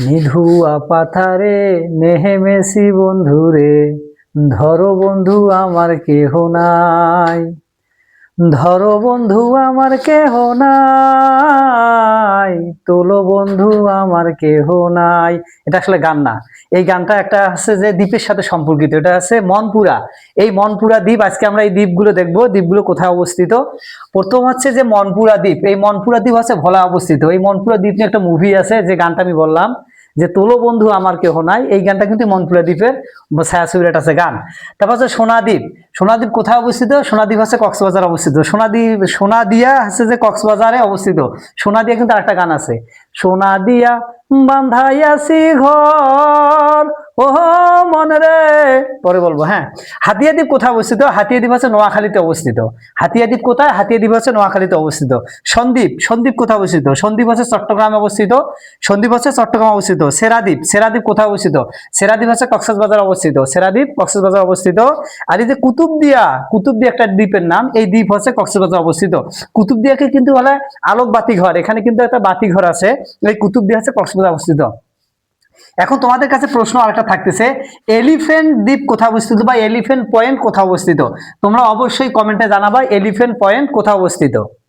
নিধুয়া পাথারে নেহেমেসি বন্ধুরে, ধরো বন্ধু আমার কেহ নাই, ধরো বন্ধু আমার কেহ নাই, তোলো বন্ধু আমার কেহ নাই। এটা আসলে গান না, এই গানটা একটা আছে যে দ্বীপের সাথে সম্পর্কিত, এটা আছে মনপুরা। এই মনপুরা দ্বীপ, আজকে আমরা এই দ্বীপগুলো দেখবো, দ্বীপগুলো কোথায় অবস্থিত। প্রথম হচ্ছে যে মনপুরা দ্বীপ, এই মনপুরা দ্বীপ হচ্ছে ভোলা অবস্থিত। এই মনপুরা দ্বীপ নিয়ে একটা মুভি আছে, যে গানটা আমি বললাম যে তোলো বন্ধু আমার কেহ নাই, এই গানটা কিন্তু মনপুরা দ্বীপের ছায়াছবির আছে গান। তারপর হচ্ছে সোনাদ্বীপ। সোনাদ্বীপ কোথায় অবস্থিত? সোনাদ্বীপ হচ্ছে কক্সবাজার অবস্থিত। সোনাদিয়া হচ্ছে যে কক্সবাজারে অবস্থিত। সোনাদিয়া কিন্তু আরেকটা গান আছে, সোনাদিয়া বান্ধাইয়াছি ঘর ও মন রে, পরে বলবো। হ্যাঁ, হাতিয়া দ্বীপ কোথায় অবস্থিত? হাতিয়া দ্বীপ হচ্ছে নোয়াখালীতে অবস্থিত। হাতিয়া দ্বীপ কোথায়? হাতিয়া দ্বীপ হচ্ছে নোয়াখালীতে অবস্থিত। সন্দ্বীপ, সন্দ্বীপ কোথায় অবস্থিত? সন্দ্বীপ হচ্ছে চট্টগ্রামে অবস্থিত। সন্দ্বীপ হচ্ছে চট্টগ্রাম অবস্থিত। সেরাদ্বীপ, সেরাদ্বীপ কোথায় অবস্থিত? সেরাদ্বীপ হচ্ছে কক্সবাজার অবস্থিত। সেরাদ্বীপ কক্সবাজার অবস্থিত। আর এই যে কুতুবদিয়া, কুতুবদিয়া একটা দ্বীপের নাম, এই দ্বীপ হচ্ছে কক্সবাজার অবস্থিত। কুতুবদিয়াকে কিন্তু বলে আলোক বাতি ঘর, এখানে কিন্তু একটা বাতি ঘর আছে। এই কুতুবদিয়া হচ্ছে কক্সবাজার অবস্থিত। এখন তোমাদের কাছে প্রশ্ন আরেকটা থাকতেছে, এলিফ্যান্ট দ্বীপ কোথায় অবস্থিত বা এলিফ্যান্ট পয়েন্ট কোথায় অবস্থিত? তোমরা অবশ্যই কমেন্টে জানাবা এলিফ্যান্ট পয়েন্ট কোথায় অবস্থিত।